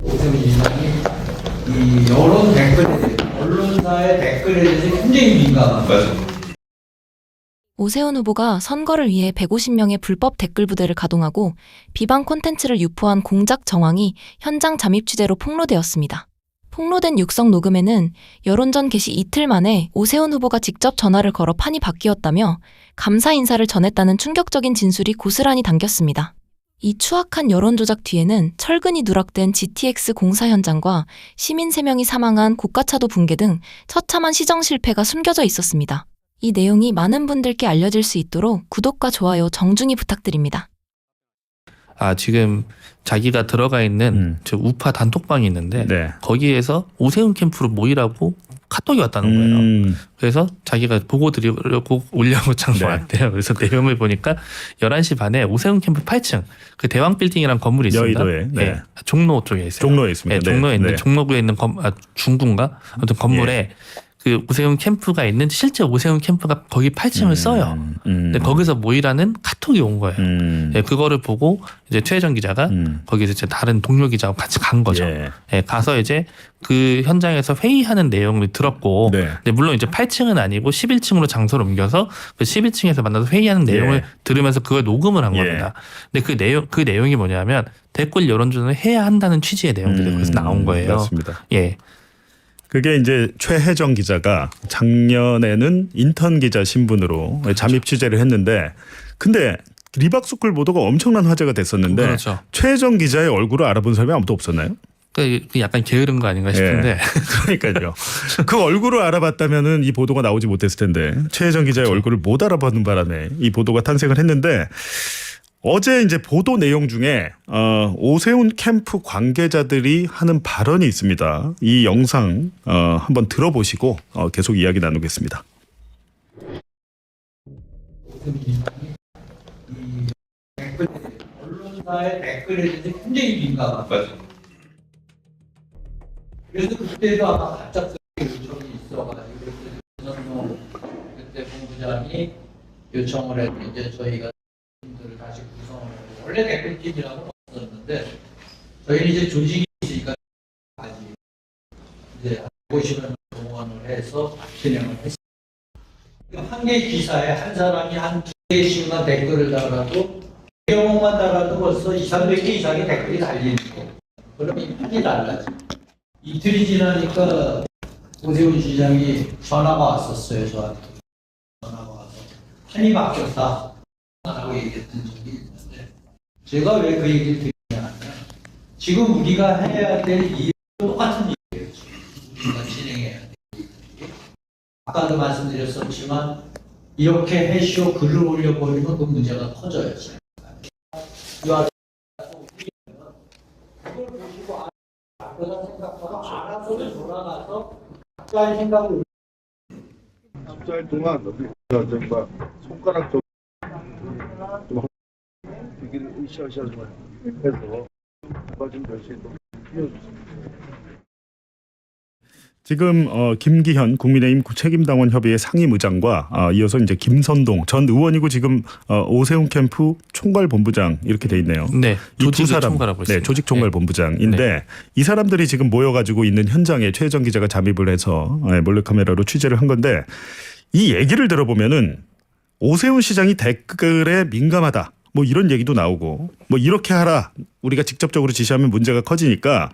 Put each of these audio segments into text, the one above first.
오세훈 시장이 이 여론 댓글에 대해서, 언론사의 댓글에 대해서 굉장히 민감한 거죠. 오세훈 후보가 선거를 위해 150명의 불법 댓글 부대를 가동하고 비방 콘텐츠를 유포한 공작 정황이 현장 잠입 취재로 폭로되었습니다. 폭로된 육성 녹음에는 여론전 개시 이틀 만에 오세훈 후보가 직접 전화를 걸어 판이 바뀌었다며 감사 인사를 전했다는 충격적인 진술이 고스란히 담겼습니다. 이 추악한 여론조작 뒤에는 철근이 누락된 GTX 공사 현장과 시민 3명이 사망한 고가차도 붕괴 등 처참한 시정 실패가 숨겨져 있었습니다. 이 내용이 많은 분들께 알려질 수 있도록 구독과 좋아요 정중히 부탁드립니다. 지금 자기가 들어가 있는 저 우파 단톡방이 있는데 네. 거기에서 오세훈 캠프로 모이라고 카톡이 왔다는 거예요. 그래서 자기가 보고 드리려고 올려놓은 거 왔대요. 그래서 내용을 보니까 11시 반에 오세훈 캠프 8층 그 대왕 빌딩이라는 건물이 있습니다. 여의도에. 네. 네. 종로 쪽에 있어요. 종로에 있습니다. 네, 종로에 네. 있는데 네. 종로구에 있는 중구인가? 아무튼 건물에 그 오세훈 캠프가 있는데 실제 오세훈 캠프가 거기 8층을 써요. 근데 거기서 모이라는 카톡이 온 거예요. 네, 그거를 보고 이제 최혜정 기자가 거기서 이제 다른 동료 기자와 같이 간 거죠. 네, 가서 이제 그 현장에서 회의하는 내용을 들었고, 근데 물론 이제 8층은 아니고 11층으로 장소를 옮겨서 그 11층에서 만나서 회의하는 내용을 들으면서 그걸 녹음을 한 겁니다. 근데 그 내용이 뭐냐면 댓글 여론조작을 해야 한다는 취지의 내용들이 거기서 나온 거예요. 맞습니다. 예. 그게 이제 최혜정 기자가 작년에는 인턴 기자 신분으로 잠입 취재를 했는데, 근데 리박스쿨 보도가 엄청난 화제가 됐었는데 그렇죠. 최혜정 기자의 얼굴을 알아본 사람이 아무도 없었나요? 그 약간 게으른 거 아닌가 싶은데. 그러니까요. 그 얼굴을 알아봤다면은 이 보도가 나오지 못했을 텐데 최혜정 기자의 얼굴을 못 알아보는 바람에 이 보도가 탄생을 했는데, 어제 이제 보도 내용 중에 오세훈 캠프 관계자들이 하는 발언이 있습니다. 이 영상 한번 들어보시고 계속 이야기 나누겠습니다. 이 댓글, 언론사의 댓글에 대해서 굉장히 민감한 거죠. 그래서 그때도 아마 갑작스럽게 요청이 있어가지고 그래서 그때 본부장이 요청을 했는데 이제 저희가 팀들을 다시 구성을 하고, 원래 댓글팀이라고는 없었는데 저희는 이제 조직이 있으니까 아직 이제 50명 동원을 해서 진행을 했습니다. 한 개 기사에 한 사람이 한 두 개씩만 댓글을 달아도 경우만 달아도 벌써 200~300개 이상의 댓글이 달리는 거. 그럼 이 판이 달라지. 이틀이 지나니까 오세훈 시장이 전화가 왔었어요, 저한테. 전화가 와서 판이 바뀌었다 라고 얘기했던 적이 있는데, 제가 왜 그 얘기를 드리냐면 지금 우리가 해야 될 일은 똑같은 일이에요. 우리가 진행해야 될 일이. 아까도 말씀드렸었지만 이렇게 해쇼 글을 올려버리면 그 문제가 커져요. 그걸 보시고 그런 생각하고 알아서 돌아가서 각자의 생각을 10달 동안 정말 손가락 좀 되기를 으쌰으쌰 좀 해서 누가 좀 열심히 좀 띄워주세요. 지금 김기현 국민의힘 책임당원 협의회 상임의장과 이어서 이제 김선동 전 의원이고 지금 오세훈 캠프 총괄본부장 이렇게 돼 있네요. 네, 이 두 사람, 총괄하고 있습니다. 조직 총괄본부장인데 이 사람들이 지금 모여가지고 있는 현장에 최혜정 기자가 잠입을 해서 몰래카메라로 취재를 한 건데, 이 얘기를 들어보면은 오세훈 시장이 댓글에 민감하다, 뭐 이런 얘기도 나오고, 뭐 이렇게 하라, 우리가 직접적으로 지시하면 문제가 커지니까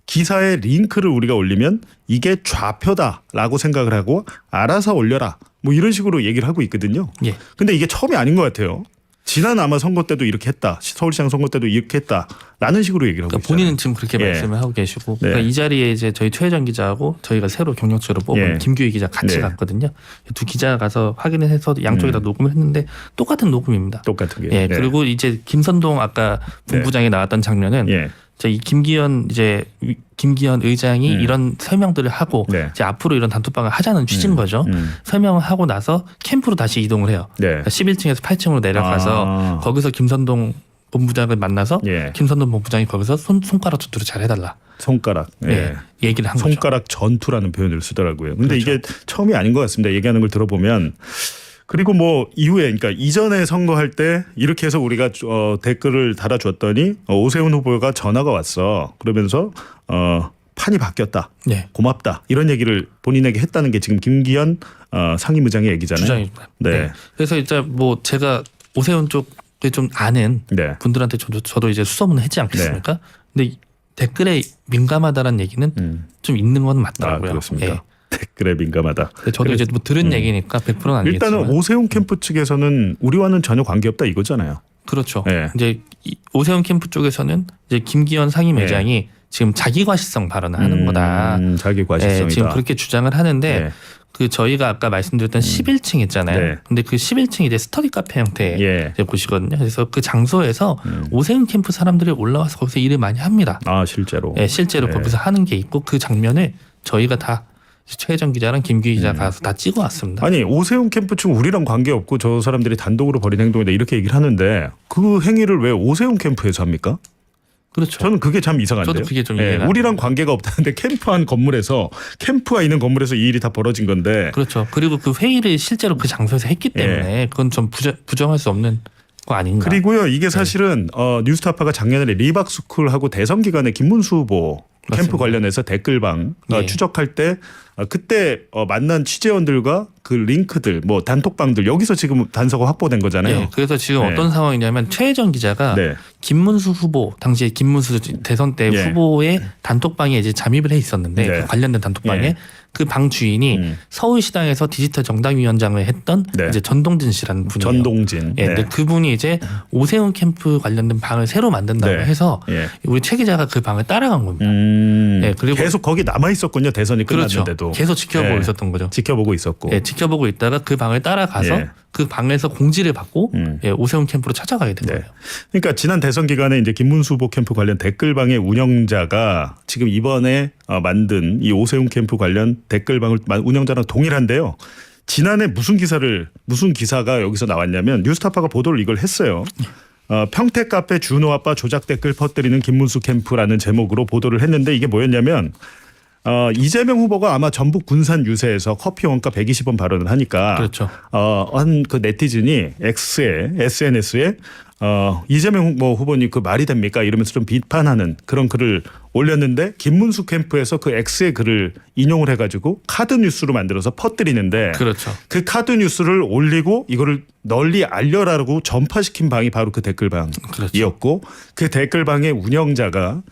기사에 링크를 우리가 올리면 이게 좌표다라고 생각을 하고 알아서 올려라, 뭐 이런 식으로 얘기를 하고 있거든요. 예. 근데 이게 처음이 아닌 것 같아요. 지난 아마 선거 때도 이렇게 했다, 서울시장 선거 때도 이렇게 했다라는 식으로 얘기를 하고 그러니까 있잖아요. 본인은 지금 그렇게 말씀을 하고 계시고, 그러니까 이 자리에 이제 저희 최혜정 기자하고 저희가 새로 경력직으로 뽑은 김규희 기자 같이 갔거든요. 두 기자가 가서 확인을 해서 양쪽에 다 녹음을 했는데 똑같은 녹음입니다. 똑같은 게. 예. 그리고 이제 김선동 아까 본부장이 나왔던 장면은 이 김기현 의장이 이런 설명들을 하고 이제 앞으로 이런 단톡방을 하자는 취지인 거죠. 설명을 하고 나서 캠프로 다시 이동을 해요. 그러니까 11층에서 8층으로 내려가서 거기서 김선동 본부장을 만나서 김선동 본부장이 거기서 손가락 전투를 잘 해달라. 손가락. 얘기를 한 손가락 거죠. 전투라는 표현을 쓰더라고요. 근데 그렇죠. 이게 처음이 아닌 것 같습니다. 얘기하는 걸 들어보면 그리고 뭐 이후에 그러니까 이전에 선거할 때 이렇게 해서 우리가 댓글을 달아줬더니 오세훈 후보가 전화가 왔어. 그러면서 판이 바뀌었다. 네. 고맙다. 이런 얘기를 본인에게 했다는 게 지금 김기현 상임의장의 얘기잖아요. 주장입니다. 네. 그래서 이제 뭐 제가 오세훈 쪽에 좀 아는 네. 분들한테 저도 이제 수소문을 했지 않겠습니까? 근데 댓글에 민감하다는 얘기는 좀 있는 건 맞더라고요. 그렇습니까? 예. 댓글에 민감하다. 근데 저도 이제 뭐 들은 얘기니까 100%는 아니겠지만 일단은 오세훈 캠프 측에서는 우리와는 전혀 관계없다 이거잖아요. 그렇죠. 네. 이제 오세훈 캠프 쪽에서는 이제 김기현 상임회장이 지금 자기과시성 발언을 하는 거다. 자기 과시성이다. 지금 그렇게 주장을 하는데 네. 그 저희가 아까 말씀드렸던 11층 있잖아요. 네. 근데 그 11층이 이제 스터디 카페 형태의 예. 이제 곳이거든요. 그래서 그 장소에서 오세훈 캠프 사람들이 올라와서 거기서 일을 많이 합니다. 아 실제로. 네, 실제로 네. 거기서 하는 게 있고 그 장면을 저희가 다 최혜정 기자랑 김규희 기자 가서 다 찍어 왔습니다. 아니 오세훈 캠프 측 우리랑 관계없고 저 사람들이 단독으로 벌인 행동이다 이렇게 얘기를 하는데 그 행위를 왜 오세훈 캠프에서 합니까? 그렇죠. 저는 그게 참 이상한데요. 저도 그게 좀 이해가 안 우리랑 관계가 없다는데 캠프한 건물에서 캠프가 있는 건물에서 이 일이 다 벌어진 건데. 그렇죠. 그리고 그 회의를 실제로 그 장소에서 했기 때문에 그건 좀 부정할 수 없는 거 아닌가. 그리고요 이게 사실은 뉴스타파가 작년에 리박스쿨하고 대선 기간에 김문수 후보 캠프 맞습니다. 관련해서 댓글방 네. 추적할 때 그때 만난 취재원들과 그 링크들 뭐 단톡방들 여기서 지금 단서가 확보된 거잖아요. 네, 그래서 지금 네. 어떤 상황이냐면 최혜정 기자가 네. 김문수 후보 당시에 김문수 대선 때 예. 후보의 단톡방에 이제 잠입을 해 있었는데 네. 그 관련된 단톡방에 예. 그 방 주인이 서울시당에서 디지털 정당위원장을 했던 네. 이제 전동진 씨라는 분이에요. 전동진. 예, 근데 그분이 이제 오세훈 캠프 관련된 방을 새로 만든다고 네. 해서 예. 우리 최 기자가 그 방을 따라간 겁니다. 예, 그리고 계속 거기 남아 있었군요. 대선이 그렇죠. 끝났는데도. 계속 지켜보고 예. 있었던 거죠. 지켜보고 있었고. 예, 지켜보고 있다가 그 방을 따라가서 예. 그 방에서 공지를 받고 예, 오세훈 캠프로 찾아가게 된 네. 거예요. 그러니까 지난 대선 기간에 이제 김문수 후보 캠프 관련 댓글방의 운영자가 지금 이번에 만든 이 오세훈 캠프 관련 댓글방을 운영자랑 동일한데요. 지난해 무슨 기사가 여기서 나왔냐면 뉴스타파가 보도를 이걸 했어요. 평택 카페 준호 아빠 조작 댓글 퍼뜨리는 김문수 캠프라는 제목으로 보도를 했는데 이게 뭐였냐면 이재명 후보가 아마 전북 군산 유세에서 커피 원가 120원 발언을 하니까 그렇죠. 한 그 네티즌이 SNS에 이재명 후보님 그 말이 됩니까? 이러면서 좀 비판하는 그런 글을 올렸는데 김문수 캠프에서 그 X의 글을 인용을 해가지고 카드 뉴스로 만들어서 퍼뜨리는데 그렇죠. 그 카드 뉴스를 올리고 이거를 널리 알려라라고 전파시킨 방이 바로 그 댓글방이었고 그 댓글방의 운영자가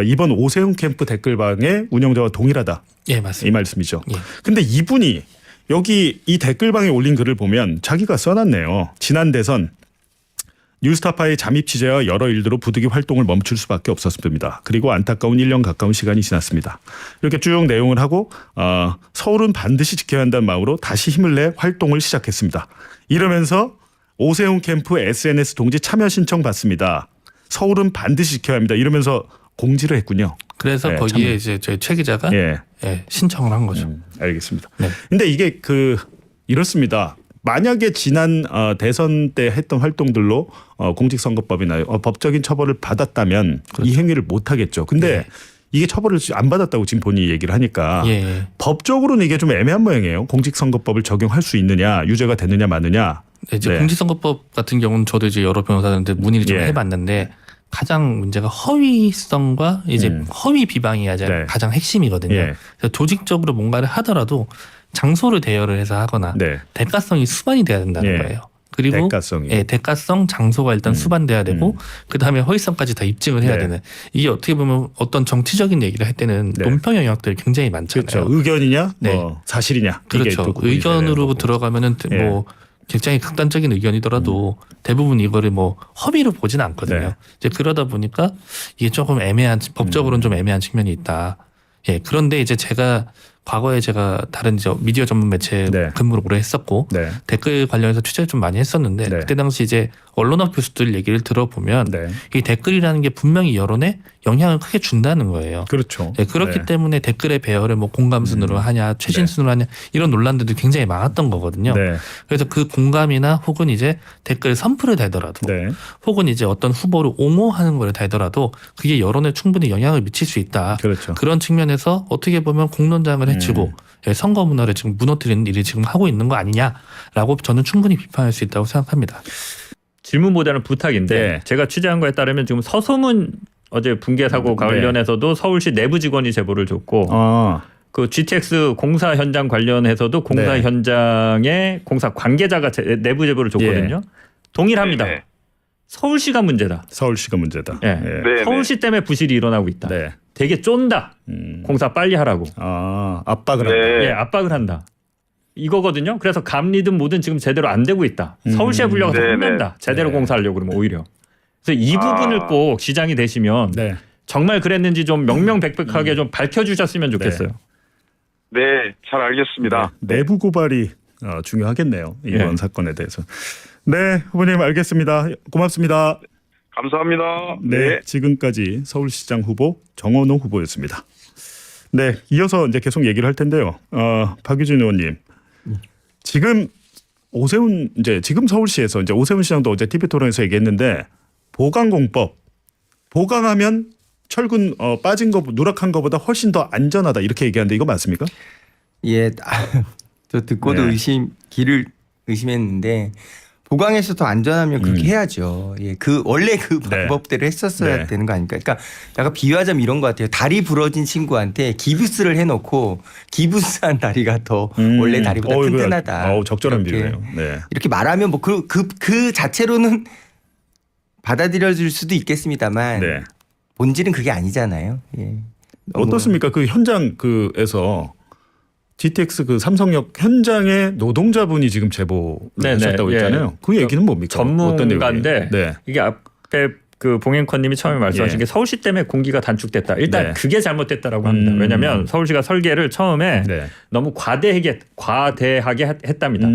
이번 오세훈 캠프 댓글방의 운영자와 동일하다. 예, 맞습니다. 이 말씀이죠. 예. 근데 이분이 여기 이 댓글방에 올린 글을 보면 자기가 써놨네요. 지난 대선 뉴스타파의 잠입 취재와 여러 일들로 부득이 활동을 멈출 수밖에 없었습니다. 그리고 안타까운 1년 가까운 시간이 지났습니다. 이렇게 쭉 내용을 하고 서울은 반드시 지켜야 한다는 마음으로 다시 힘을 내 활동을 시작했습니다. 이러면서 오세훈 캠프 SNS 동지 참여 신청 받습니다. 서울은 반드시 지켜야 합니다. 이러면서 공지를 했군요. 그래서 네, 거기에 참여. 이제 저희 최 기자가 예. 신청을 한 거죠. 알겠습니다. 네. 근데 이게 이렇습니다. 만약에 지난 대선 때 했던 활동들로 공직선거법이나 법적인 처벌을 받았다면 이 행위를 못 하겠죠. 근데 네. 이게 처벌을 안 받았다고 지금 본인이 얘기를 하니까 예. 법적으로는 이게 좀 애매한 모양이에요. 공직선거법을 적용할 수 있느냐, 유죄가 되느냐 마느냐. 이제 네. 공직선거법 같은 경우는 저도 이제 여러 변호사들한테 문의를 좀 예. 해봤는데 가장 문제가 허위성과 이제 허위 비방이 네. 가장 핵심이거든요. 예. 그래서 조직적으로 뭔가를 하더라도 장소를 대여를 해서 하거나 네. 대가성이 수반이 돼야 된다는 예. 거예요. 그리고 대가성이. 대가성 장소가 일단 수반돼야 되고 그다음에 허위성까지 다 입증을 해야 네. 되는 이게 어떻게 보면 어떤 정치적인 얘기를 할 때는 네. 논평 영역들이 굉장히 많잖아요. 그렇죠. 의견이냐, 네. 뭐 사실이냐. 이게 그렇죠. 또 구분이 의견으로 되는 거고. 들어가면은 예. 뭐 굉장히 극단적인 의견이더라도 대부분 이거를 뭐 허위로 보지는 않거든요. 네. 이제 그러다 보니까 이게 조금 애매한 법적으로는 좀 애매한 측면이 있다. 예. 그런데 이제 과거에 제가 다른 이제 미디어 전문 매체 네. 근무를 오래 했었고 네. 댓글 관련해서 취재를 좀 많이 했었는데 네. 그때 당시 이제 언론학 교수들 얘기를 들어보면 네. 이 댓글이라는 게 분명히 여론에 영향을 크게 준다는 거예요. 그렇죠. 네, 그렇기 네. 때문에 댓글의 배열을 뭐 공감 순으로 하냐, 최신 순으로 하냐 이런 논란들도 굉장히 많았던 거거든요. 네. 그래서 그 공감이나 혹은 이제 댓글 선플을 달더라도 네. 혹은 이제 어떤 후보를 옹호하는 걸 달더라도 그게 여론에 충분히 영향을 미칠 수 있다. 그렇죠. 그런 측면에서 어떻게 보면 공론장을 해치고 선거 문화를 지금 무너뜨리는 일이 지금 하고 있는 거 아니냐라고 저는 충분히 비판할 수 있다고 생각합니다. 질문보다는 부탁인데 네. 제가 취재한 거에 따르면 지금 서소문 어제 붕괴 사고 관련해서도 서울시 내부 직원이 제보를 줬고 그 GTX 공사 현장 관련해서도 공사 네. 현장에 공사 관계자가 내부 제보를 줬거든요. 동일합니다. 네. 서울시가 문제다. 서울시가 문제다. 예. 네. 서울시 때문에 부실이 일어나고 있다. 네. 되게 쫀다. 공사 빨리 하라고. 압박을 한다. 네. 예, 압박을 한다. 이거거든요. 그래서 감리든 뭐든 지금 제대로 안 되고 있다. 서울시에 불려가서 네네. 혼낸다. 제대로 네. 공사하려고 그러면 오히려. 그래서 이 부분을 꼭 시장이 되시면 네. 정말 그랬는지 좀 명명백백하게 좀 밝혀주셨으면 좋겠어요. 네, 잘 알겠습니다. 내부 고발이 중요하겠네요. 이번 예. 사건에 대해서. 네, 후보님 알겠습니다. 고맙습니다. 감사합니다. 네, 지금까지 서울시장 후보 정원호 후보였습니다. 네, 이어서 이제 계속 얘기를 할 텐데요. 박유진 의원님, 지금 오세훈 지금 서울시에서 이제 오세훈 시장도 어제 TV 토론에서 얘기했는데 보강공법 보강하면 철근 빠진 거 누락한 거보다 훨씬 더 안전하다 이렇게 얘기하는데 이거 맞습니까? 예, 저 듣고도 네. 귀를 의심했는데 보강에서 더 안전하면 그렇게 해야죠. 예, 원래 그 네. 방법대로 했었어야 네. 되는 거 아닙니까? 그러니까 약간 비유하자면 이런 것 같아요. 다리 부러진 친구한테 기부스를 해놓고 기부스한 다리가 더 원래 다리보다 튼튼하다. 적절한 이렇게, 비유예요. 네. 이렇게 말하면 뭐 그 자체로는 받아들여질 수도 있겠습니다만 네. 본질은 그게 아니잖아요. 예. 너무 어떻습니까? 그 현장 그에서 GTX 그 삼성역 현장에 노동자분이 지금 제보를 네네. 하셨다고 예. 했잖아요. 그 얘기는 뭡니까? 어떤 전문가인데 내용이에요? 네. 이게 앞에 그 봉행커님이 처음에 말씀하신 예. 게 서울시 때문에 공기가 단축됐다. 일단 네. 그게 잘못됐다라고 합니다. 왜냐하면 서울시가 설계를 처음에 네. 너무 과대하게 했답니다.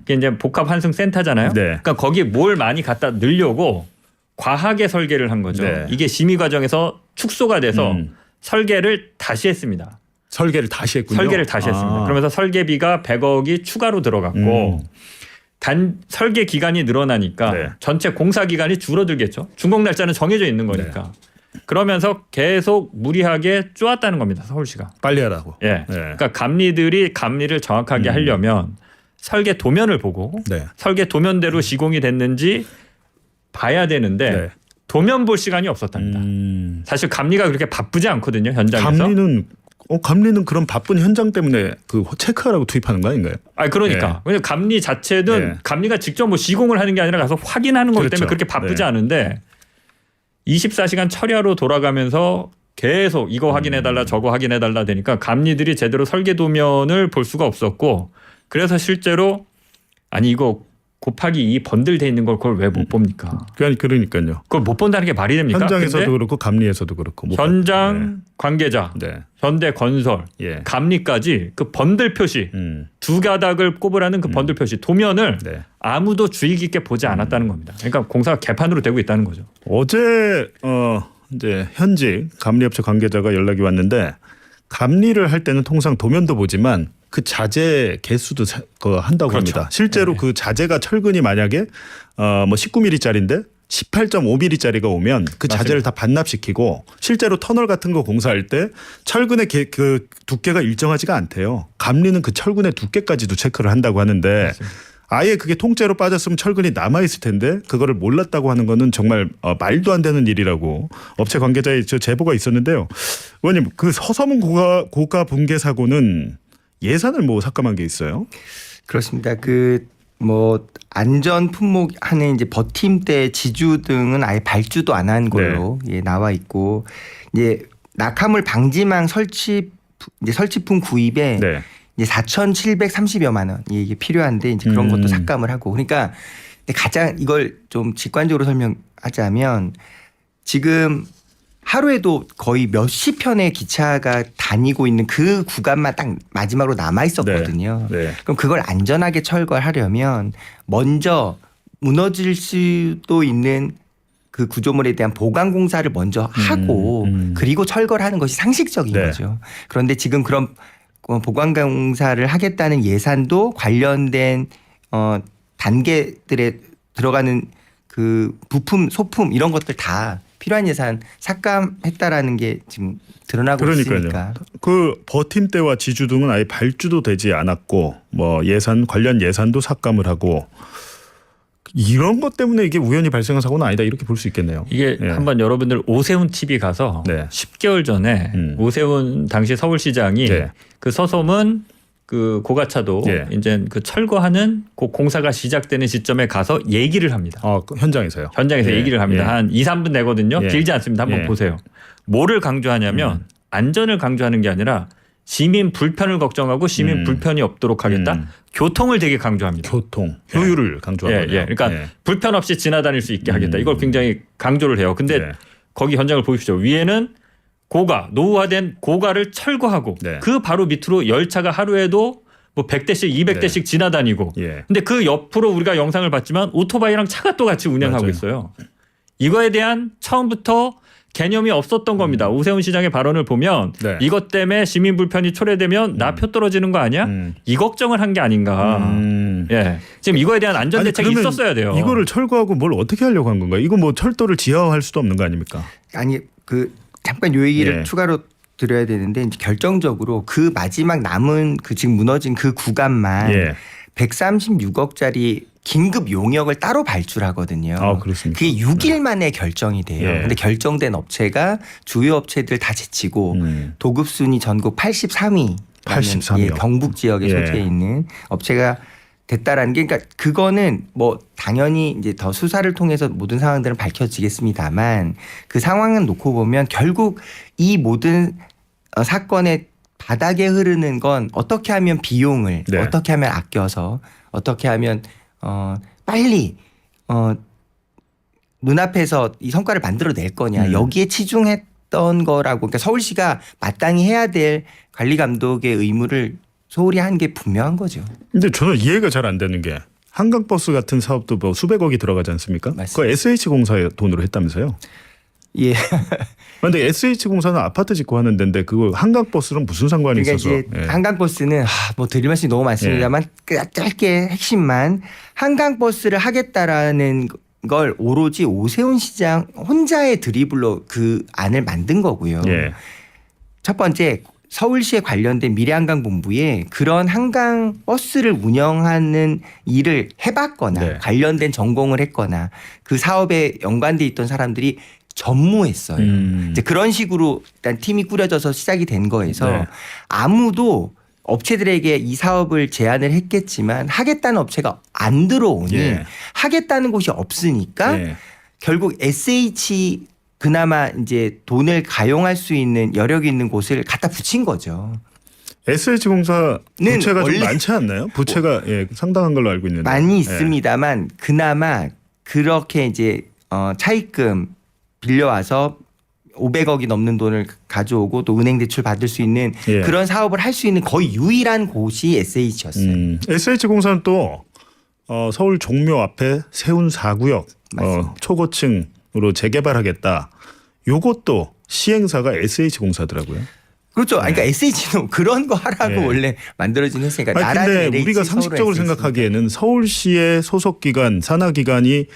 이게 이제 복합 환승 센터잖아요. 네. 그러니까 거기에 뭘 많이 갖다 넣으려고 과하게 설계를 한 거죠. 네. 이게 심의 과정에서 축소가 돼서 설계를 다시 했습니다. 설계를 다시 했군요. 설계를 다시 했습니다. 그러면서 설계비가 100억이 추가로 들어갔고 단 설계 기간이 늘어나니까 네. 전체 공사 기간이 줄어들겠죠. 준공 날짜는 정해져 있는 거니까. 그러면서 계속 무리하게 쪼았다는 겁니다. 서울시가. 빨리 하라고. 예. 네. 그러니까 감리들이 감리를 정확하게 하려면 설계 도면을 보고 네. 설계 도면대로 시공이 됐는지 봐야 되는데 네. 도면 볼 시간이 없었답니다. 사실 감리가 그렇게 바쁘지 않거든요. 현장에서. 감리는 그런 바쁜 현장 때문에 그 체크하라고 투입하는 거 아닌가요? 아 그러니까 왜냐면 감리 자체는 네. 감리가 직접 뭐 시공을 하는 게 아니라 가서 확인하는 거기 그렇죠. 때문에 그렇게 바쁘지 네. 않은데 24시간 철야로 돌아가면서 계속 이거 확인해달라 저거 확인해달라 되니까 감리들이 제대로 설계 도면을 볼 수가 없었고 그래서 실제로 아니 이거 곱하기 2 번들돼 있는 걸 그걸 왜 못 봅니까? 그러니까요. 그걸 못 본다는 게 말이 됩니까? 현장에서도 근데 그렇고 감리에서도 그렇고. 현장 관계자, 네. 현대건설, 예. 감리까지 그 번들 표시 두 가닥을 꼽으라는 그 번들 표시 도면을 네. 아무도 주의 깊게 보지 않았다는 겁니다. 그러니까 공사가 개판으로 되고 있다는 거죠. 어제 이제 현직 감리업체 관계자가 연락이 왔는데 감리를 할 때는 통상 도면도 보지만 그 자재 개수도 한다고 그렇죠. 합니다. 실제로 네. 그 자재가 철근이 만약에 뭐 19mm짜리인데 18.5mm짜리가 오면 그 자재를 다 반납시키고 실제로 터널 같은 거 공사할 때 철근의 그 두께가 일정하지가 않대요. 감리는 그 철근의 두께까지도 체크를 한다고 하는데 맞습니다. 아예 그게 통째로 빠졌으면 철근이 남아있을 텐데 그거를 몰랐다고 하는 거는 정말 말도 안 되는 일이라고 업체 관계자의 제보가 있었는데요. 의원님 그 서서문 고가 붕괴 사고는 예산을 뭐 삭감한 게 있어요? 그렇습니다. 뭐 안전 품목 안에 이제 버팀대 지주 등은 아예 발주도 안 한 걸로 예, 나와 있고 이제 낙하물 방지망 설치품 구입에 네. 이제 4,730여만 원 이게 필요한데 이제 그런 것도 삭감을 하고 그러니까 가장 이걸 좀 직관적으로 설명하자면 지금 하루에도 거의 몇십 편의 기차가 다니고 있는 그 구간만 딱 마지막으로 남아 있었거든요. 네. 그럼 그걸 안전하게 철거하려면 먼저 무너질 수도 있는 그 구조물에 대한 보강 공사를 먼저 하고 그리고 철거를 하는 것이 상식적인 네. 거죠. 그런데 지금 그런 보강 공사를 하겠다는 예산도 관련된 단계들에 들어가는 그 부품, 소품 이런 것들 다 필요한 예산 삭감했다라는 게 지금 드러나고 그러니까요. 있으니까. 그 버팀대와 지주 등은 아예 발주도 되지 않았고 뭐 예산 관련 예산도 삭감을 하고 이런 것 때문에 이게 우연히 발생한 사고는 아니다 이렇게 볼 수 있겠네요. 이게 예. 한번 여러분들 오세훈 TV 가서 네. 10개월 전에 오세훈 당시 서울시장이 네. 그 서소문 그 고가차도 예. 이제 그 철거하는 그 공사가 시작되는 시점에 가서 얘기를 합니다. 그 현장에서요. 현장에서 예. 얘기를 합니다. 예. 한 2, 3분 되거든요. 예. 길지 않습니다. 한번 예. 보세요. 뭐를 강조하냐면 안전을 강조하는 게 아니라 시민 불편을 걱정하고 시민 불편이 없도록 하겠다. 교통을 되게 강조합니다. 교통 효율을 강조하거든요. 예. 그러니까 불편 없이 지나다닐 수 있게 하겠다. 이걸 굉장히 강조를 해요. 근데 네. 거기 현장을 보십시오. 위에는 고가, 노후화된 고가를 철거하고 네. 그 바로 밑으로 열차가 하루에도 뭐 100대씩 200대씩 지나다니고 예. 근데 그 옆으로 우리가 영상을 봤지만 오토바이랑 차가 또 같이 운행하고 맞아요. 있어요. 이거에 대한 처음부터 개념이 없었던 겁니다. 오세훈 시장의 발언을 보면 네. 이것 때문에 시민 불편이 초래되면 나 표 떨어지는 거 아니야? 이 걱정을 한 게 아닌가. 예. 지금 이거에 대한 안전 아니, 대책이 그러면 있었어야 돼요. 이거를 철거하고 뭘 어떻게 하려고 한 건가요? 이거 뭐 철도를 지하화할 수도 없는 거 아닙니까? 아니 그 잠깐 요 얘기를 예. 추가로 드려야 되는데 이제 결정적으로 그 마지막 남은 그 지금 무너진 그 구간만 예. 136억짜리 긴급 용역을 따로 발주하거든요. 아, 그렇습니까? 그게 6일 만에 결정이 돼요. 예. 근데 결정된 업체가 주요 업체들 다 제치고 도급 순위 전국 83위 83 위요. 경북 지역에 예. 소재해 있는 업체가 됐다라는 게 그러니까 그거는 뭐 당연히 이제 더 수사를 통해서 모든 상황들은 밝혀지겠습니다만 그 상황을 놓고 보면 결국 이 모든 사건의 바닥에 흐르는 건 어떻게 하면 비용을 네. 어떻게 하면 아껴서 어떻게 하면 빨리 눈앞에서 이 성과를 만들어낼 거냐 여기에 치중했던 거라고 그러니까 서울시가 마땅히 해야 될 관리 감독의 의무를 소홀히 한 게 분명한 거죠. 근데 저는 이해가 잘 안 되는 게 한강버스 같은 사업도 뭐 수백억이 들어가지 않습니까? 맞습니다. 그거 SH공사의 돈으로 했다면서요? 예. 근데 SH공사는 아파트 짓고 하는 데인데 그거 한강버스랑 무슨 상관이 그러니까 있어서? 이제 예. 한강버스는 뭐 드릴 말씀이 너무 많습니다만 짧게 핵심만 한강버스를 하겠다라는 걸 오로지 오세훈 시장 혼자의 드리블로 그 안을 만든 거고요. 예. 첫 번째 서울시에 관련된 미래한강본부에 그런 한강버스를 운영하는 일을 해봤거나 네. 관련된 전공을 했거나 그 사업에 연관돼 있던 사람들이 전무했어요. 이제 그런 식으로 일단 팀이 꾸려져서 시작이 된 거에서 네. 아무도 업체들에게 이 사업을 제안을 했겠지만 하겠다는 업체가 안 들어오니 예. 하겠다는 곳이 없으니까 예. 결국 SH 그나마 이제 돈을 가용할 수 있는 여력이 있는 곳을 갖다 붙인 거죠. SH공사 부채가 좀 원래 많지 않나요? 부채가 예, 상당한 걸로 알고 있는데. 많이 예. 있습니다만 그나마 그렇게 이제 차입금 빌려와서 500억이 넘는 돈을 가져오고 또 은행 대출 받을 수 있는 예. 그런 사업을 할 수 있는 거의 유일한 곳이 SH였어요. SH공사는 또 서울 종묘 앞에 세운 4구역 맞습니다. 초고층으로 재개발하겠다. 요것도 시행사가 SH공사더라고요. 그렇죠. 그러니까 SH는 그런 거 하라고 예. 원래 만들어진 회사니까 아니, 나라는 근데 LH, 우리가 서울은 상식적으로 SH 니까. 생각하기에는 서울시의 소속기관, 산하기관이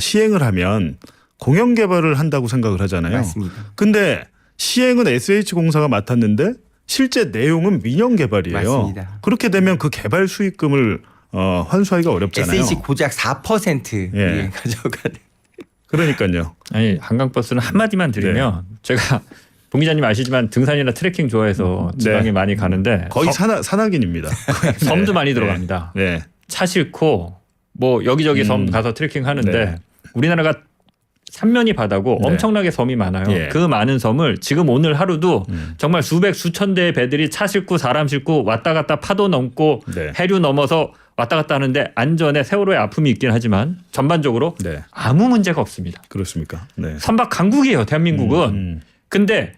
시행을 하면 공영개발을 한다고 생각을 하잖아요. 맞습니다. 근데 시행은 SH공사가 맡았는데 실제 내용은 민영개발이에요. 맞습니다. 그렇게 되면 그 개발 수익금을 환수하기가 어렵잖아요. SH 고작 4% 예. 가져가는. 그러니까요. 아니 한강버스는 한마디만 드리면 제가 봉 기자님 아시지만 등산이나 트레킹 좋아해서 지방에 네. 많이 가는데 거의 산악인입니다. 섬도 네. 많이 네. 들어갑니다. 네. 차 싣고 뭐 여기저기 섬 가서 트레킹 하는데 네. 우리나라가 삼면이 바다고 네. 엄청나게 섬이 많아요. 예. 그 많은 섬을 지금 오늘 하루도 정말 수백 수천 대의 배들이 차 싣고 사람 싣고 왔다 갔다 파도 넘고 네. 해류 넘어서 왔다 갔다 하는데 안전에 세월호의 아픔이 있긴 하지만 전반적으로 네. 아무 문제가 없습니다. 그렇습니까? 네. 선박 강국이에요, 대한민국은. 근데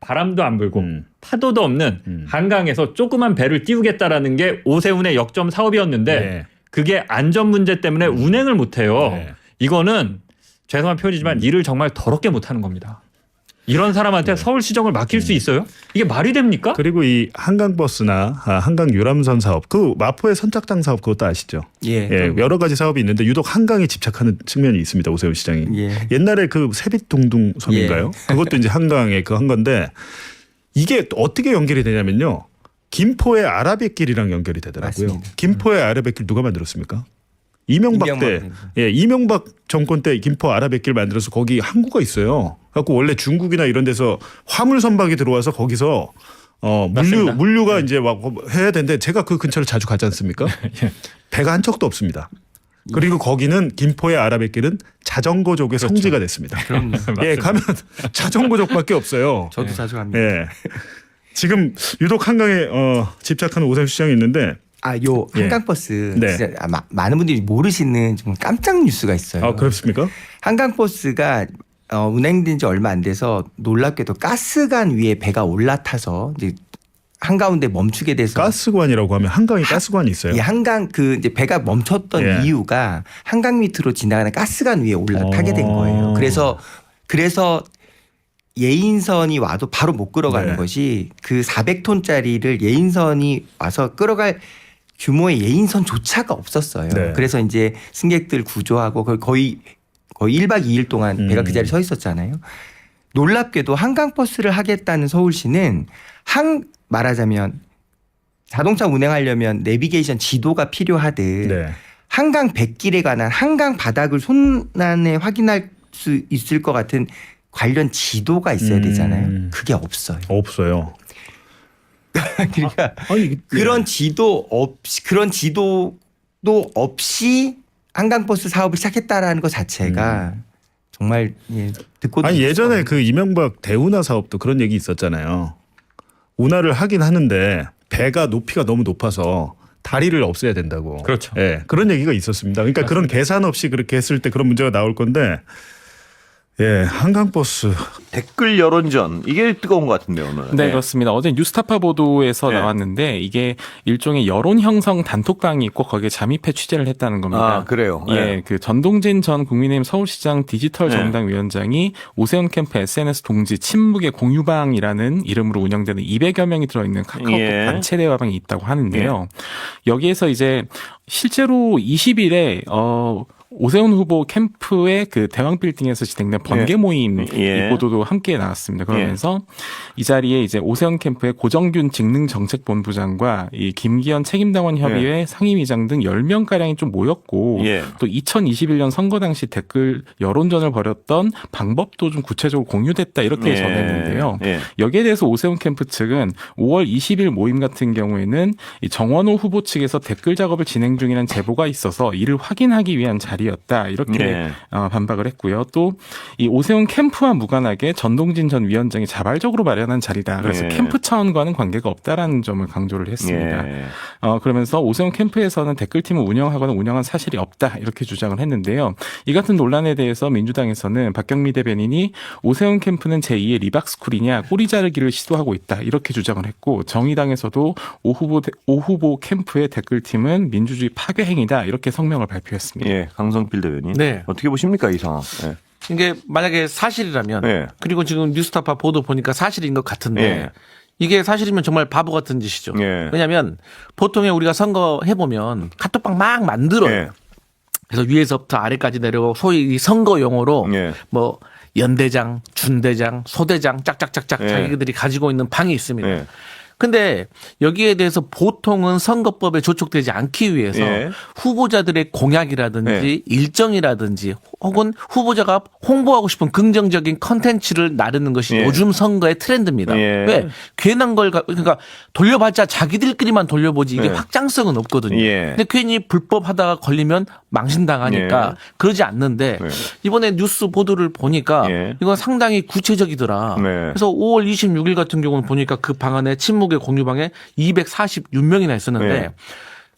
바람도 안 불고 파도도 없는 한강에서 조그만 배를 띄우겠다라는 게 오세훈의 역점 사업이었는데 네. 그게 안전 문제 때문에 운행을 못 해요. 네. 이거는 죄송한 표현이지만 일을 정말 더럽게 못 하는 겁니다. 이런 사람한테 서울시정을 맡길 수 있어요? 이게 말이 됩니까? 그리고 이 한강버스나 한강 유람선 사업, 그 마포의 선착장 사업 그것도 아시죠? 예. 여러 가지 사업이 있는데 유독 한강에 집착하는 측면이 있습니다. 오세훈 시장이. 예. 옛날에 그 세빛둥둥 섬인가요? 그것도 이제 한강에 그 한 건데 이게 어떻게 연결이 되냐면요. 김포의 아라뱃길이랑 연결이 되더라고요. 맞습니다. 김포의 아라뱃길 누가 만들었습니까? 이명박 때, 이명박입니다. 이명박 정권 때 김포 아라뱃길 만들어서 거기 항구가 있어요. 그래갖고 원래 중국이나 이런 데서 화물 선박이 들어와서 거기서 맞습니다. 물류가 이제 막 해야 되는데 제가 그 근처를 자주 가지 않습니까? 배가 한 척도 없습니다. 그리고 거기는 김포의 아라뱃길은 자전거족의 성지가 됐습니다. 그럼요. 예, 가면 자전거족밖에 없어요. 저도 자주 갑니다. 예. 지금 유독 한강에 집착하는 오세훈 시장이 있는데 요 예. 한강버스 네. 진짜 아마 많은 분들이 모르시는 좀 깜짝 뉴스가 있어요. 그렇습니까? 한강버스가 운행된 지 얼마 안 돼서 놀랍게도 가스관 위에 배가 올라타서 이제 한가운데 멈추게 돼서 가스관이라고 하면 한강에 가스관이 있어요. 이 한강 그 이제 배가 멈췄던 예. 이유가 한강 밑으로 지나가는 가스관 위에 올라타게 된 거예요. 그래서 예인선이 와도 바로 못 끌어가는 네. 것이 그 400톤짜리를 예인선이 와서 끌어갈 규모의 예인선조차가 없었어요. 네. 그래서 이제 승객들 구조하고 거의 1박 2일 동안 배가 그 자리에 서 있었잖아요. 놀랍게도 한강버스를 하겠다는 서울시는 말하자면 자동차 운행하려면 내비게이션 지도가 필요하듯 네. 한강 뱃길에 관한 한강 바닥을 손안에 확인할 수 있을 것 같은 관련 지도가 있어야 되잖아요. 그게 없어요. 없어요. 그러니까 아니, 그런 지도도 없이 한강버스 사업을 시작했다라는 것 자체가 정말 듣고 아니 예전에 그 이명박 대운하 사업도 그런 얘기 있었잖아요. 운하를 하긴 하는데 배가 높이가 너무 높아서 다리를 없애야 된다고. 그렇죠. 예, 그런 얘기가 있었습니다. 그러니까 그런 계산 없이 그렇게 했을 때 그런 문제가 나올 건데, 예, 한강버스. 댓글 여론전 이게 뜨거운 것 같은데요 오늘. 네, 그렇습니다. 어제 뉴스타파 보도에서 네. 나왔는데 이게 일종의 여론 형성 단톡방이 있고 거기에 잠입해 취재를 했다는 겁니다. 아 그래요. 예, 그 전동진 전 국민의힘 서울시장 디지털 네. 정당 위원장이 오세훈 캠프 SNS 동지 침묵의 공유방이라는 이름으로 운영되는 200여 명이 들어있는 카카오톡 예. 단체 대화방이 있다고 하는데요. 여기에서 이제 실제로 20일에 오세훈 후보 캠프의 그 대왕 빌딩에서 진행된 번개 모임 예. 이 보도도 함께 나왔습니다. 그러면서 이 자리에 이제 오세훈 캠프의 고정균 직능정책본부장과 이 김기현 책임당원 협의회 상임위장 등 10명 가량이 좀 모였고 예. 또 2021년 선거 당시 댓글 여론전을 벌였던 방법도 좀 구체적으로 공유됐다 이렇게 예. 전했는데요. 예. 여기에 대해서 오세훈 캠프 측은 5월 20일 모임 같은 경우에는 이 정원호 후보 측에서 댓글 작업을 진행 중이라는 제보가 있어서 이를 확인하기 위한 자리였다 이렇게 예. 반박을 했고요. 또 이 오세훈 캠프와 무관하게 전동진 전 위원장이 자발적으로 마련한 자리다. 그래서 예. 캠프 차원과는 관계가 없다라는 점을 강조를 했습니다. 예. 그러면서 오세훈 캠프에서는 댓글팀을 운영하거나 운영한 사실이 없다 이렇게 주장을 했는데요. 이 같은 논란에 대해서 민주당에서는 박경미 대변인이 오세훈 캠프는 제2의 리박스쿨이냐 꼬리 자르기를 시도하고 있다 이렇게 주장을 했고 정의당에서도 오 후보 캠프의 댓글팀은 민주주의 파괴 행위다 이렇게 성명을 발표했습니다. 예. 강성필 대변인. 네. 어떻게 보십니까 이 상황? 예. 이게 만약에 사실이라면 예. 그리고 지금 뉴스타파 보도 보니까 사실인 것 같은데 예. 이게 사실이면 정말 바보 같은 짓이죠. 예. 왜냐하면 보통에 우리가 선거 해보면 카톡방 막 만들어요. 예. 그래서 위에서부터 아래까지 내려오고 소위 이 선거 용어로 예. 뭐 연대장, 준대장, 소대장 짝짝짝짝 예. 자기들이 가지고 있는 방이 있습니다. 예. 근데 여기에 대해서 보통은 선거법에 조촉되지 않기 위해서 예. 후보자들의 공약이라든지 예. 일정이라든지 혹은 후보자가 홍보하고 싶은 긍정적인 컨텐츠를 나르는 것이 예. 요즘 선거의 트렌드입니다. 예. 왜? 괜한 걸 그러니까 돌려봤자 자기들끼리만 돌려보지 이게 예. 확장성은 없거든요. 예. 근데 괜히 불법하다가 걸리면 망신당하니까 예. 그러지 않는데 예. 이번에 뉴스 보도를 보니까 예. 이건 상당히 구체적이더라. 네. 그래서 5월 26일 같은 경우는 보니까 그 방안에 침묵의 공유방에 246명이나 있었는데 네.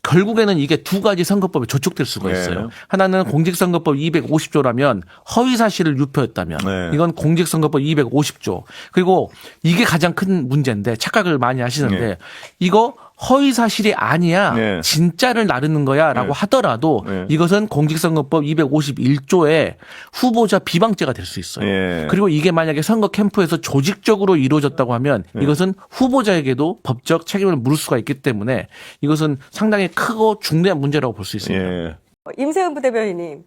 결국에는 이게 두 가지 선거법에 조촉될 수가 네. 있어요. 하나는 공직선거법 250조라면 허위 사실을 유포했다면 네. 이건 공직선거법 250조. 그리고 이게 가장 큰 문제인데 착각을 많이 하시는데 네. 이거 허위 사실이 아니야. 네. 진짜를 나르는 거야라고 네. 하더라도 네. 이것은 공직선거법 251조의 후보자 비방죄가 될 수 있어요. 예. 그리고 이게 만약에 선거 캠프에서 조직적으로 이루어졌다고 하면 이것은 후보자에게도 법적 책임을 물을 수가 있기 때문에 이것은 상당히 크고 중대한 문제라고 볼 수 있습니다. 예. 임세은 부대변인님,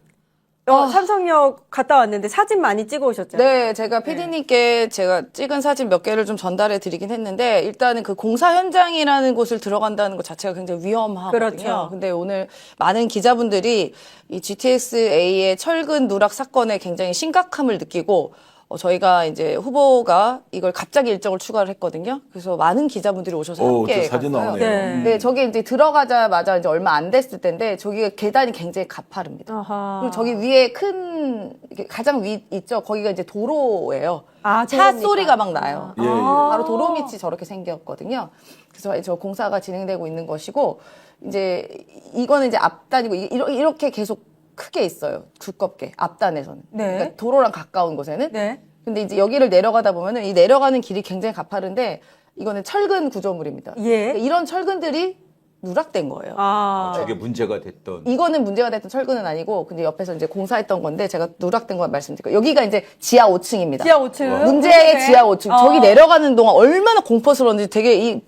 삼성역 갔다 왔는데 사진 많이 찍어 오셨잖아요. 네, 제가 PD님께 제가 찍은 사진 몇 개를 좀 전달해 드리긴 했는데 일단은 그 공사 현장이라는 곳을 들어간다는 것 자체가 굉장히 위험하거든요. 그렇죠. 근데 오늘 많은 기자분들이 이 GTX-A의 철근 누락 사건에 굉장히 심각함을 느끼고 저희가 이제 후보가 이걸 갑자기 일정을 추가를 했거든요. 그래서 많은 기자분들이 오셔서 함께 저 사진 갔어요. 나오네요. 네, 저기 이제 들어가자마자 이제 얼마 안 됐을 때인데 저기가 계단이 굉장히 가파릅니다. 아하. 그리고 저기 위에 큰 가장 위 있죠. 거기가 이제 도로예요. 아, 차 도로입니까? 소리가 막 나요. 예, 예. 바로 도로 밑이 저렇게 생겼거든요. 그래서 저 공사가 진행되고 있는 것이고 이제 이거는 이제 앞단이고 이렇게 계속 크게 있어요. 두껍게 앞단에서는. 네. 그러니까 도로랑 가까운 곳에는. 네. 근데 이제 여기를 내려가다 보면은 이 내려가는 길이 굉장히 가파른데 이거는 철근 구조물입니다. 예. 그러니까 이런 철근들이 누락된 거예요. 아. 저게 문제가 됐던. 이거는 문제가 됐던 철근은 아니고 근데 옆에서 이제 공사했던 건데 제가 누락된 건 말씀드릴게요. 여기가 이제 지하 5층입니다. 지하 5층. 문제의 지하 5층. 저기 내려가는 동안 얼마나 공포스러운지 되게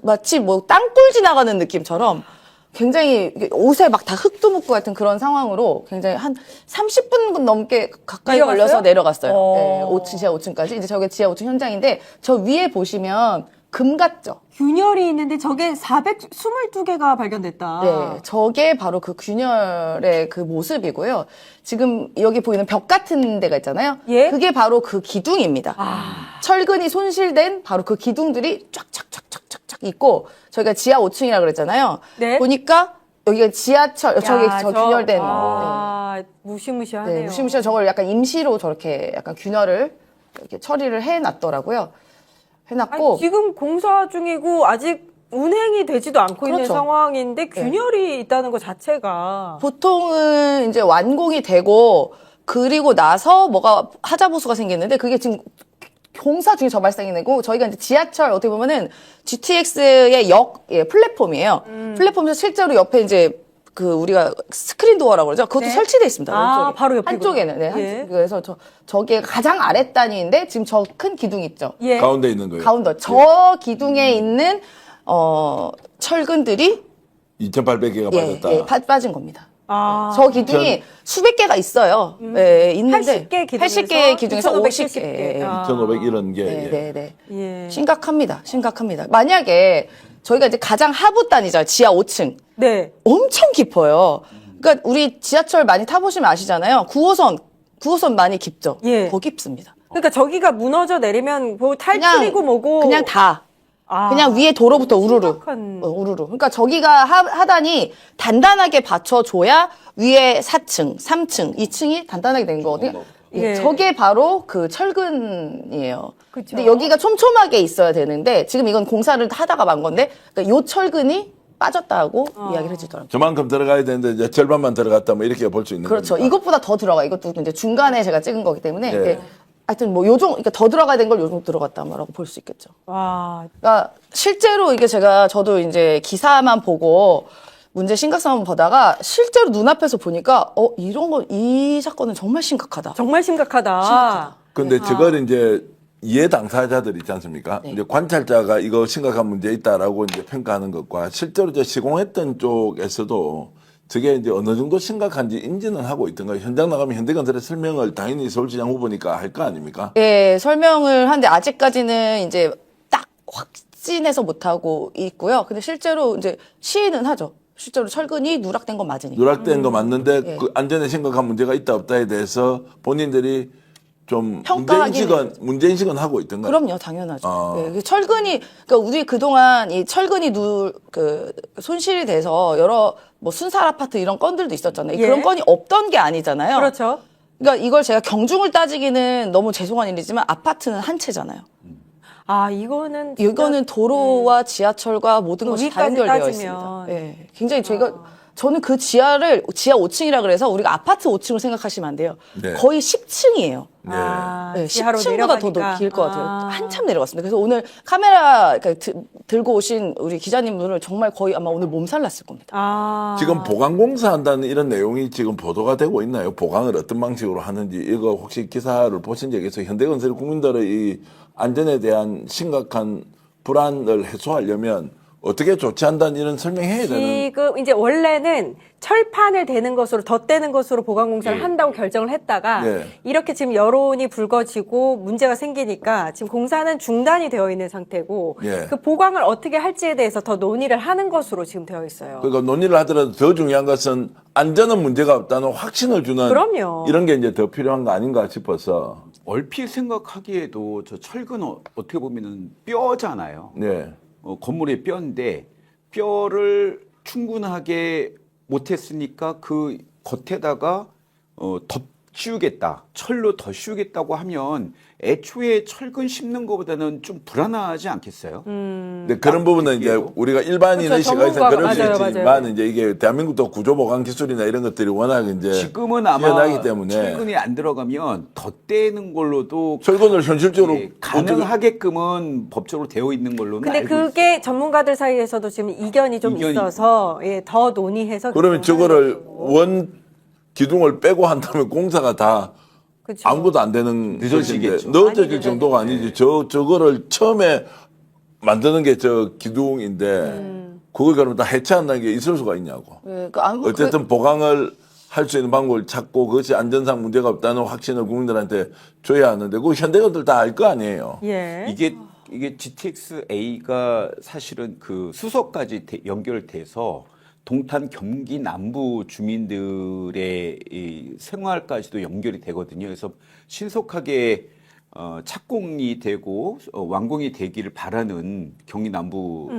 마치 뭐 땅굴 지나가는 느낌처럼 굉장히 옷에 막 다 흙도 묻고 같은 그런 상황으로 굉장히 한 30분 넘게 가까이 내려갔어요? 걸려서 내려갔어요. 네, 어. 지하 5층까지. 이제 저게 지하 5층 현장인데 저 위에 보시면 금 같죠? 균열이 있는데 저게 422개가 발견됐다. 네, 저게 바로 그 균열의 그 모습이고요. 지금 여기 보이는 벽 같은 데가 있잖아요. 예? 그게 바로 그 기둥입니다. 철근이 손실된 바로 그 기둥들이 쫙쫙쫙쫙쫙 있고 저희가 지하 5층이라고 그랬잖아요. 네. 보니까 여기가 지하철, 저기 야, 저 균열된 무시무시하네요. 네, 무시무시한 저걸 약간 임시로 저렇게 약간 균열을 이렇게 처리를 해놨더라고요. 해놨고 아니, 지금 공사 중이고 아직 운행이 되지도 않고 있는 그렇죠. 상황인데 균열이 있다는 것 자체가 보통은 이제 완공이 되고 그리고 나서 뭐가 하자보수가 생겼는데 그게 지금 공사 중에 저 발생이 되고 저희가 이제 지하철 어떻게 보면은 GTX의 플랫폼이에요. 플랫폼에서 실제로 옆에 이제 그 우리가 스크린 도어라고 그러죠. 그것도 네. 설치돼 있습니다. 아, 왼쪽에. 바로 옆이구나. 한쪽에는. 네. 예. 그래서 저게 가장 아랫단인데 지금 저 큰 기둥 있죠. 예. 가운데 있는 거예요. 가운데 저 기둥에 있는 철근들이 2,800개가 빠졌다. 빠진 겁니다. 아, 저 기둥이 수백 개가 있어요. 네, 있는데 80개 기둥에서 80개 기둥에서 2,570 50개. 개. 아. 2,500 이런 게. 네, 네, 네. 예. 심각합니다. 만약에 저희가 이제 가장 하부단이죠. 지하 5층. 네. 엄청 깊어요. 그러니까 우리 지하철 많이 타보시면 아시잖아요. 9호선 많이 깊죠. 예. 더 깊습니다. 그러니까 저기가 무너져 내리면 뭐 탈출이고 뭐고 그냥 다. 아, 그냥 위에 도로부터 우르르. 심각한- 우르르. 그러니까 저기가 하단이 단단하게 받쳐줘야 위에 4층, 3층, 2층이 단단하게 된 거거든요. 예. 저게 바로 그 철근이에요. 그쵸. 근데 여기가 촘촘하게 있어야 되는데 지금 이건 공사를 하다가 만 건데 그러니까 요 철근이 빠졌다고 이야기를 해주더라고요. 저만큼 들어가야 되는데 이제 절반만 들어갔다 뭐 이렇게 볼 수 있는 그렇죠. 겁니까? 이것보다 더 들어가. 이것도 이제 중간에 제가 찍은 거기 때문에 예. 이게 하여튼 뭐 요정 그러니까 더 들어가야 된 걸 요정 들어갔다라고 볼 수 있겠죠. 와, 그러니까 실제로 이게 저도 이제 기사만 보고 문제 심각성을 보다가 실제로 눈앞에서 보니까 이 사건은 정말 심각하다. 정말 심각하다. 근데 저걸 이제 이해 당사자들 있지 않습니까? 네. 이제 관찰자가 이거 심각한 문제 있다라고 이제 평가하는 것과 실제로 이제 시공했던 쪽에서도 저게 이제 어느 정도 심각한지 인지는 하고 있던가. 현장 나가면 현대건설의 설명을 당연히 서울시장 후보니까 할 거 아닙니까? 예, 설명을 하는데 아직까지는 이제 딱 확진해서 못 하고 있고요. 근데 실제로 이제 시인은 하죠. 실제로 철근이 누락된 건 맞으니까. 누락된 거 맞는데 예. 그 안전에 심각한 문제가 있다 없다에 대해서 본인들이 좀 평가하기는 문제인식은 하고 있던가요? 그럼요, 당연하죠. 아. 예, 그 철근이 그러니까 우리 그동안 이 철근이 손실이 돼서 여러 뭐 순살 아파트 이런 건들도 있었잖아요. 예. 그런 건이 없던 게 아니잖아요. 그렇죠. 그러니까 이걸 제가 경중을 따지기는 너무 죄송한 일이지만 아파트는 한 채잖아요. 아, 이거는 진짜 이거는 도로와 지하철과 모든 것이 다 여기까지 연결되어 따지면. 있습니다. 예, 굉장히 저희가 저는 그 지하를 지하 5층이라 그래서 우리가 아파트 5층을 생각하시면 안 돼요. 네. 거의 10층이에요. 아, 네, 지하로 10층보다 더 내려가니까. 높일 것 같아요. 아. 한참 내려갔습니다. 그래서 오늘 카메라 들고 오신 우리 기자님들은 정말 거의 아마 오늘 몸살 났을 겁니다. 아. 지금 보강공사 한다는 이런 내용이 지금 보도가 되고 있나요? 보강을 어떤 방식으로 하는지 이거 혹시 기사를 보신 적이 있어요? 현대건설이 국민들의 이 안전에 대한 심각한 불안을 해소하려면 어떻게 조치한다는 이런 설명해야 되는. 지금 이제 원래는 철판을 대는 것으로 덧대는 것으로 보강공사를 예. 한다고 결정을 했다가 예. 이렇게 지금 여론이 불거지고 문제가 생기니까 지금 공사는 중단이 되어 있는 상태고 예. 그 보강을 어떻게 할지에 대해서 더 논의를 하는 것으로 지금 되어 있어요. 그러니까 논의를 하더라도 더 중요한 것은 안전은 문제가 없다는 확신을 주는 그럼요. 이런 게 이제 더 필요한 거 아닌가 싶어서. 얼핏 생각하기에도 저 철근 어떻게 보면은 뼈잖아요. 네. 건물의 뼈인데 뼈를 충분하게 못했으니까 그 겉에다가 덮씌우겠다, 철로 더 씌우겠다고 하면 애초에 철근 심는 것보다는 좀 불안하지 않겠어요? 근데 그런 부분은 이제 우리가 일반인의 그렇죠. 시각에서 전문가가- 그럴 수 맞아요, 있지만 맞아요. 이제 이게 대한민국도 구조보강 기술이나 이런 것들이 워낙 이제 지금은 아마 뛰어나기 때문에 철근이 안 들어가면 덧대는 걸로도 철근을 현실적으로 예, 가능하게끔은 법적으로 되어 있는 걸로는 근데 알고 그게 전문가들 사이에서도 지금 이견이 좀 이견이 있어서 예, 더 논의해서 그러면 저거를 원 기둥을 빼고 한다면 공사가 다 그렇죠. 아무것도 안 되는 늦어지겠죠. 것인데, 늦어질 많이 정도가 아니지. 저거를 처음에 만드는 게 저 기둥인데 그걸 그러면 다 해체한다는 게 있을 수가 있냐고. 어쨌든 보강을 할 수 있는 방법을 찾고 그것이 안전상 문제가 없다는 확신을 국민들한테 줘야 하는데 그거 현대건들 다 알 거 아니에요. 예. 이게 GTX-A가 사실은 그 수서까지 연결돼서 동탄 경기 남부 주민들의 이 생활까지도 연결이 되거든요. 그래서 신속하게 착공이 되고 완공이 되기를 바라는 경기 남부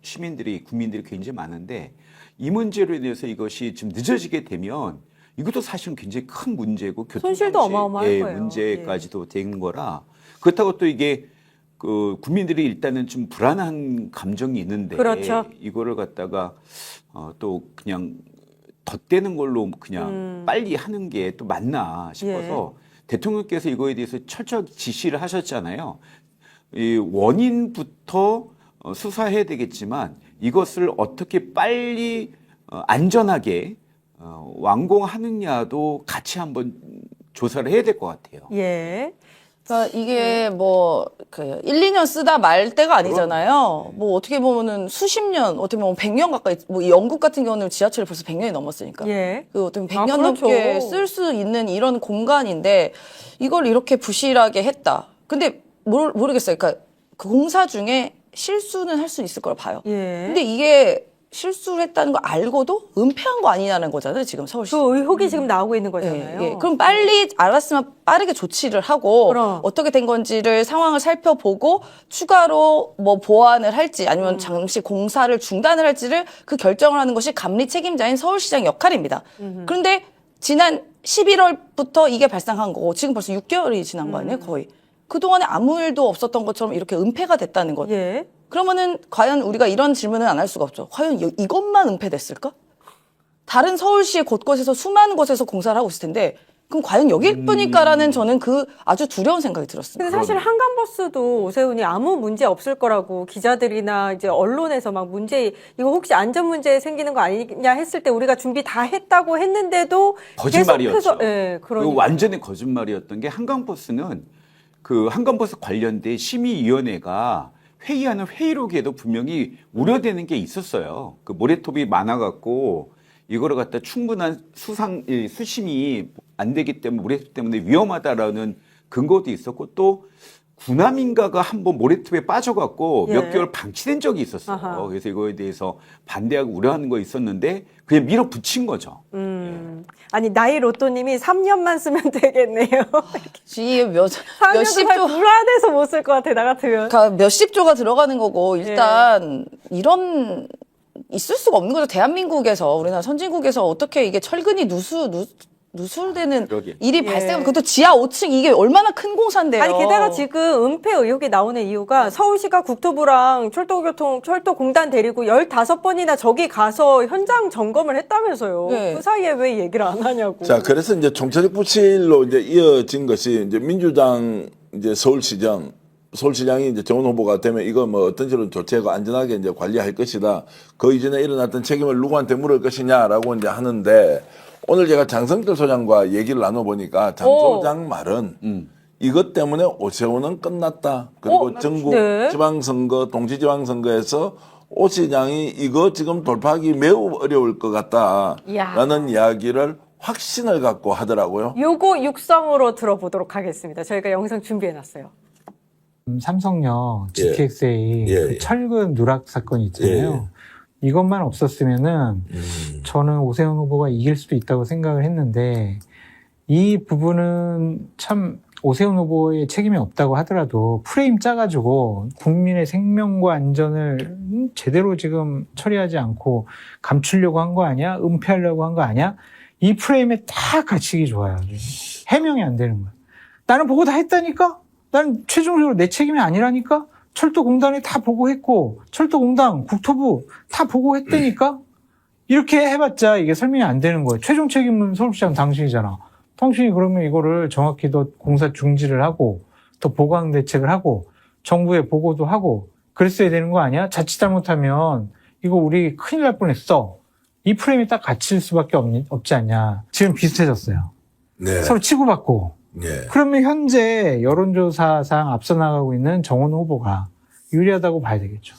시민들이 국민들이 굉장히 많은데 이 문제로 인해서 이것이 좀 늦어지게 되면 이것도 사실은 굉장히 큰 문제고 손실도 어마어마할 거예요. 문제까지도 되는 거라 그렇다고 또 이게 그 국민들이 일단은 좀 불안한 감정이 있는데 그렇죠. 이거를 갖다가 또 그냥 덧대는 걸로 그냥 빨리 하는 게 또 맞나 싶어서 대통령께서 이거에 대해서 철저하게 지시를 하셨잖아요. 이 원인부터 수사해야 되겠지만 이것을 어떻게 빨리 안전하게 완공하느냐도 같이 한번 조사를 해야 될 것 같아요. 예. 그러니까 이게 그 1, 2년 쓰다 말 때가 아니잖아요. 뭐 어떻게 보면은 수십 년, 어떻게 보면 100년 가까이, 뭐 영국 같은 경우는 지하철이 벌써 100년이 넘었으니까. 예. 그 어떻게 보면 아, 100년 그렇죠. 넘게 쓸 수 있는 이런 공간인데 이걸 이렇게 부실하게 했다. 근데 모르겠어요. 그러니까 그 공사 중에 실수는 할 수 있을 거라 봐요. 예. 근데 이게 실수를 했다는 거 알고도 은폐한 거 아니냐는 거잖아요. 지금 서울시. 그 의혹이 지금 나오고 있는 거잖아요. 예. 그럼 빨리 알았으면 빠르게 조치를 하고 그럼. 어떻게 된 건지를 상황을 살펴보고 추가로 뭐 보완을 할지 아니면 잠시 공사를 중단을 할지를 그 결정을 하는 것이 감리 책임자인 서울시장 역할입니다. 그런데 지난 11월부터 이게 발생한 거고 지금 벌써 6개월이 지난 거 아니에요? 거의. 그동안에 아무 일도 없었던 것처럼 이렇게 은폐가 됐다는 거죠. 예. 그러면은 과연 우리가 이런 질문은 안 할 수가 없죠. 과연 이것만 은폐됐을까? 다른 서울시의 곳곳에서 수많은 곳에서 공사를 하고 있을 텐데 그럼 과연 여길 뿐일까라는 저는 그 아주 두려운 생각이 들었습니다. 근데 사실 한강버스도 오세훈이 아무 문제 없을 거라고 기자들이나 이제 언론에서 막 문제 이거 혹시 안전 문제 생기는 거 아니냐 했을 때 우리가 준비 다 했다고 했는데도 거짓말이었죠. 계속해서 예, 이거 그러니까 완전히 거짓말이었던 게 한강버스는 그 한강버스 관련된 심의위원회가 회의하는 회의록에도 분명히 우려되는 게 있었어요. 그 모래톱이 많아갖고 이거를 갖다 충분한 수심이 안 되기 때문에 모래톱 때문에 위험하다라는 근거도 있었고 또 군함인가가 한번 모래톱에 빠져갖고 몇 개월 방치된 적이 있었어요. 아하. 그래서 이거에 대해서 반대하고 우려하는 거 있었는데 그냥 밀어붙인 거죠. 아니 나이 로또님이 3년만 쓰면 되겠네요. 이게 몇십 3년도 조 불안해서 못 쓸 것 같아 나 같으면. 그러니까 몇십 조가 들어가는 거고 일단 이런 있을 수가 없는 거죠. 대한민국에서 우리나라 선진국에서 어떻게 이게 철근이 누설되는 그러게. 일이 예. 발생한 그것도 지하 5층 이게 얼마나 큰 공사인데요. 아니 게다가 지금 은폐 의혹이 나오는 이유가 서울시가 국토부랑 철도공단 데리고 15번이나 저기 가서 현장 점검을 했다면서요. 네. 그 사이에 왜 얘기를 안 하냐고. 자, 그래서 이제 총체적 부실로 이제 이어진 것이 이제 민주당 이제 서울시장이 이제 정원 후보가 되면 이거 뭐 어떤 식으로 조치하고 안전하게 이제 관리할 것이다. 그 이전에 일어났던 책임을 누구한테 물을 것이냐라고 이제 하는데 오늘 제가 장성철 소장과 얘기를 나눠보니까 장 소장 말은 이것 때문에 오세훈은 끝났다. 그리고 전국 네. 지방선거, 동시지방선거에서 오 시장이 이거 지금 돌파하기 매우 어려울 것 같다라는 이야기를 확신을 갖고 하더라고요. 요거 육성으로 들어보도록 하겠습니다. 저희가 영상 준비해놨어요. 삼성역 GTX-A 그 철근 누락 사건 있잖아요. 이것만 없었으면은 저는 오세훈 후보가 이길 수도 있다고 생각을 했는데 이 부분은 참 오세훈 후보의 책임이 없다고 하더라도 프레임 짜가지고 국민의 생명과 안전을 제대로 지금 처리하지 않고 감추려고 한 거 아니야? 은폐하려고 한 거 아니야? 이 프레임에 딱 갇히기 좋아요. 해명이 안 되는 거야. 나는 보고 다 했다니까? 난 최종적으로 내 책임이 아니라니까? 철도공단에 다 보고했고 철도공단, 국토부 다 보고했다니까? 이렇게 해봤자 이게 설명이 안 되는 거예요. 최종 책임은 서울시장 당신이잖아. 당신이 그러면 이거를 정확히 더 공사 중지를 하고 더 보강 대책을 하고 정부에 보고도 하고 그랬어야 되는 거 아니야? 자칫 잘못하면 이거 우리 큰일 날 뻔했어. 이 프레임이 딱 갇힐 수밖에 없지 않냐. 지금 비슷해졌어요. 네. 서로 치고받고. 네. 그러면 현재 여론조사상 앞서 나가고 있는 정원 후보가 유리하다고 봐야 되겠죠.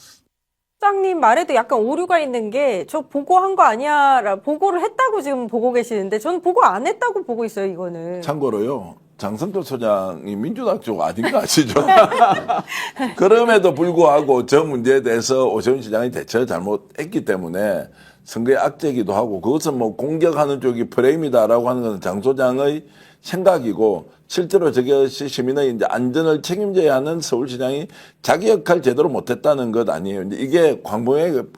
시장님 말에도 약간 오류가 있는 게 저 보고한 거 아니야. 보고를 했다고 지금 보고 계시는데 저는 보고 안 했다고 보고 있어요. 이거는. 참고로요. 장성철 소장이 민주당 쪽 아닌 거 아시죠? 그럼에도 불구하고 저 문제에 대해서 오세훈 시장이 대처를 잘못했기 때문에 선거에 악재기도 하고 그것은 뭐 공격하는 쪽이 프레임이다라고 하는 것은 장 소장의 생각이고 실제로 저것이 시민의 이제 안전을 책임져야 하는 서울시장이 자기 역할 제대로 못했다는 것 아니에요. 이제 이게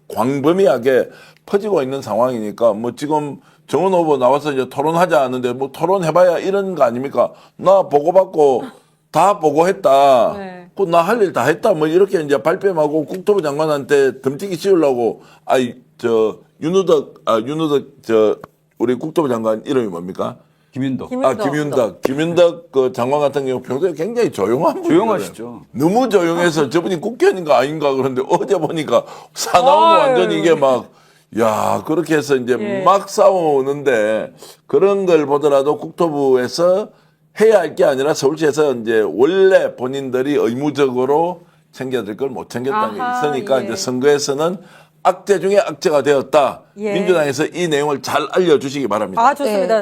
광범위하게 퍼지고 있는 상황이니까 뭐 지금 정원 후보 나와서 이제 토론하자 하는데 뭐 토론해봐야 이런 거 아닙니까? 나 보고받고 다 보고했다. 네. 그 나 할 일 다 했다. 뭐 이렇게 이제 발뺌하고 국토부 장관한테 덤티기 씌우려고 윤우덕 우리 국토부 장관 이름이 뭡니까? 김윤덕. 김윤덕 그 장관 같은 경우 평소에 굉장히 조용한 분이에요. 조용하시죠. 너무 조용해서 저분이 국회의원인가 아닌가 그런데 어제 보니까 사나운 완전히 이게 그렇게 해서 이제 막 싸우는데 그런 걸 보더라도 국토부에서 해야 할 게 아니라 서울시에서 이제 원래 본인들이 의무적으로 챙겨야 될 걸 못 챙겼다는 게 있으니까 이제 선거에서는 악재 중에 악재가 되었다. 민주당에서 이 내용을 잘 알려주시기 바랍니다. 좋습니다.